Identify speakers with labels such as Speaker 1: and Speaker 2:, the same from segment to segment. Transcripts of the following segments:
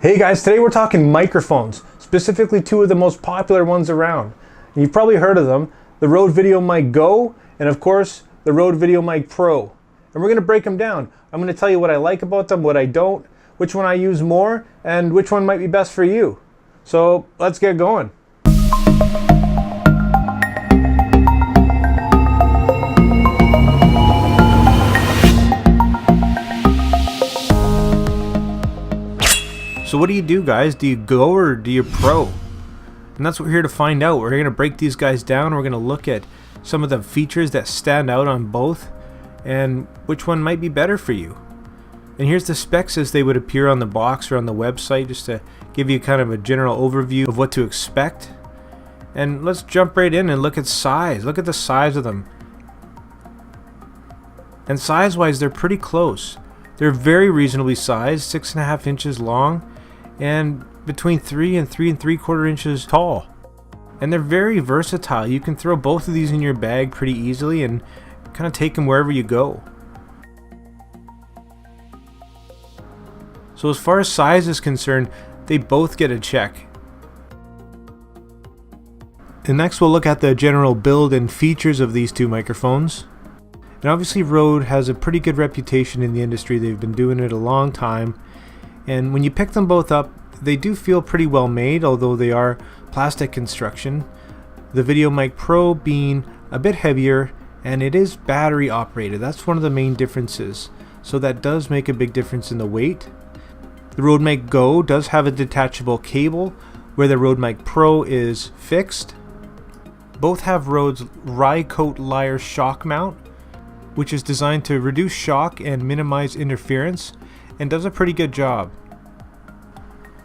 Speaker 1: Hey guys, today we're talking microphones, specifically two of the most popular ones around. And you've probably heard of them, the Rode VideoMic Go, and of course, the Rode VideoMic Pro. And we're going to break them down. I'm going to tell you what I like about them, what I don't, which one I use more, and which one might be best for you. So let's get going. So what do you do, guys? Do you Go or do you Pro? And that's what we're here to find out. We're going to break these guys down. We're going to look at some of the features that stand out on both and which one might be better for you. And here's the specs as they would appear on the box or on the website, just to give you kind of a general overview of what to expect. And let's jump right in and look at size. Look at the size of them. And size-wise, they're pretty close. They're very reasonably sized, 6.5 inches long, and between 3 and 3 3/4 inches tall. And they're very versatile. You can throw both of these in your bag pretty easily and kind of take them wherever you go. So as far as size is concerned, they both get a check. And next we'll look at the general build and features of these two microphones. And obviously Rode has a pretty good reputation in the industry. They've been doing it a long time. And when you pick them both up, they do feel pretty well made, although they are plastic construction. The VideoMic Pro being a bit heavier, and it is battery operated. That's one of the main differences. So that does make a big difference in the weight. The Rode Mic Go does have a detachable cable, where the Rode Mic Pro is fixed. Both have Rode's Rycote Lyre shock mount, which is designed to reduce shock and minimize interference, and does a pretty good job.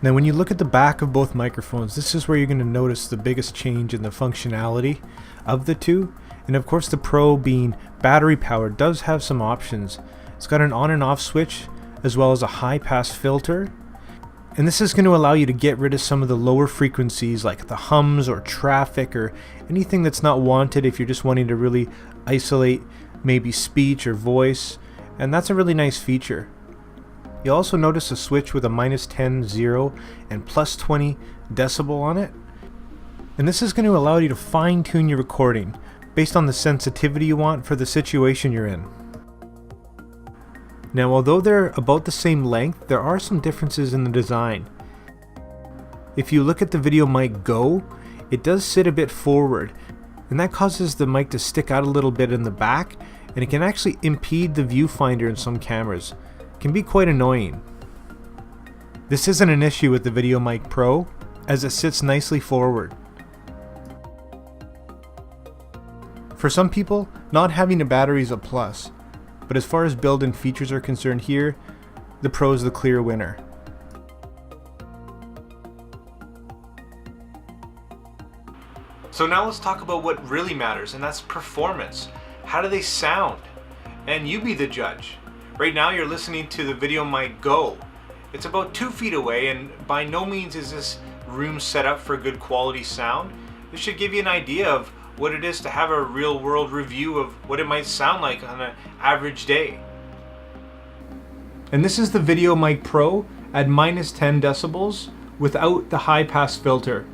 Speaker 1: Now when you look at the back of both microphones, this is where you're going to notice the biggest change in the functionality of the two. And of course the Pro, being battery powered, does have some options. It's got an on and off switch, as well as a high pass filter. And this is going to allow you to get rid of some of the lower frequencies like the hums or traffic or anything that's not wanted if you're just wanting to really isolate maybe speech or voice, and that's a really nice feature. You'll also notice a switch with a -10, 0, and +20 decibel on it. And this is going to allow you to fine-tune your recording based on the sensitivity you want for the situation you're in. Now, although they're about the same length, there are some differences in the design. If you look at the VideoMic Go, it does sit a bit forward, and that causes the mic to stick out a little bit in the back, and it can actually impede the viewfinder in some cameras. It can be quite annoying. This isn't an issue with the VideoMic Pro, as it sits nicely forward. For some people, not having a battery is a plus, but as far as build and features are concerned here, the Pro is the clear winner. So now let's talk about what really matters, and that's performance. How do they sound? And you be the judge. Right now you're listening to the VideoMic Go. It's about 2 feet away, and by no means is this room set up for good quality sound. This should give you an idea of what it is to have a real world review of what it might sound like on an average day. And this is the VideoMic Pro at -10 decibels without the high pass filter.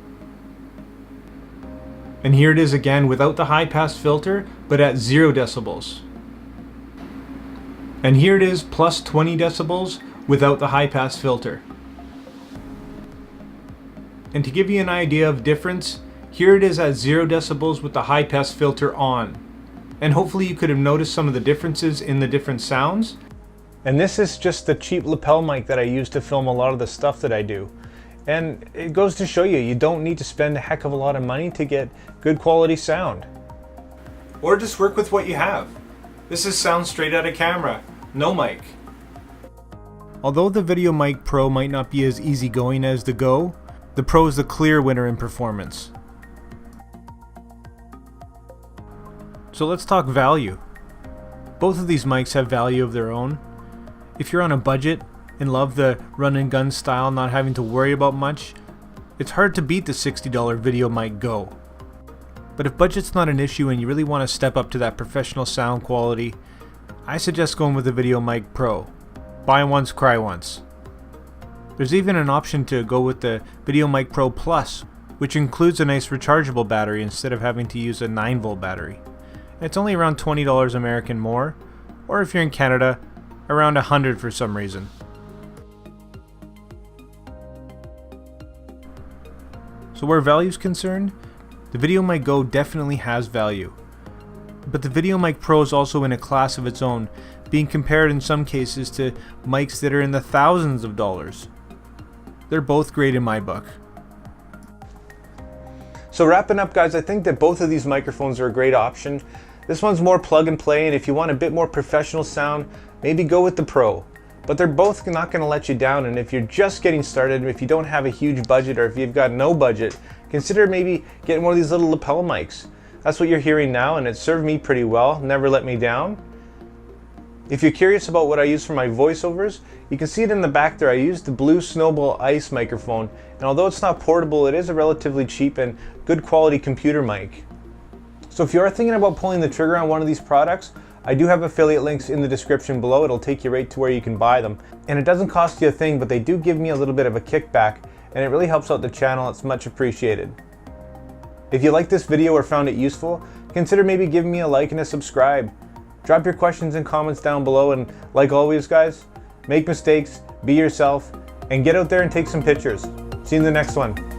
Speaker 1: And here it is again without the high pass filter, but at 0 decibels. And here it is +20 decibels without the high pass filter. And to give you an idea of difference, here it is at 0 decibels with the high pass filter on. And hopefully you could have noticed some of the differences in the different sounds. And this is just the cheap lapel mic that I use to film a lot of the stuff that I do. And it goes to show you, you don't need to spend a heck of a lot of money to get good quality sound. Or just work with what you have. This is sound straight out of camera, no mic. Although the VideoMic Pro might not be as easygoing as the Go, the Pro is the clear winner in performance. So let's talk value. Both of these mics have value of their own. If you're on a budget and love the run and gun style, not having to worry about much, it's hard to beat the $60 VideoMic Go. But if budget's not an issue and you really want to step up to that professional sound quality, I suggest going with the VideoMic Pro. Buy once, cry once. There's even an option to go with the VideoMic Pro Plus, which includes a nice rechargeable battery instead of having to use a 9-volt battery. It's only around $20 American more, or if you're in Canada, around $100 for some reason. So where value is concerned, the VideoMic Go definitely has value. But the VideoMic Pro is also in a class of its own, being compared in some cases to mics that are in the thousands of dollars. They're both great in my book.
Speaker 2: So wrapping up, guys, I think that both of these microphones are a great option. This one's more plug and play, and if you want a bit more professional sound, maybe go with the Pro. But they're both not going to let you down, and if you're just getting started, if you don't have a huge budget, or if you've got no budget, consider maybe getting one of these little lapel mics. That's what you're hearing now, and it served me pretty well, never let me down. If you're curious about what I use for my voiceovers, you can see it in the back there. I use the Blue Snowball Ice microphone, and although it's not portable, it is a relatively cheap and good quality computer mic. So if you are thinking about pulling the trigger on one of these products, I do have affiliate links in the description below. It'll take you right to where you can buy them. And it doesn't cost you a thing, but they do give me a little bit of a kickback, and it really helps out the channel. It's much appreciated. If you liked this video or found it useful, consider maybe giving me a like and a subscribe. Drop your questions and comments down below, and like always, guys, make mistakes, be yourself, and get out there and take some pictures. See you in the next one.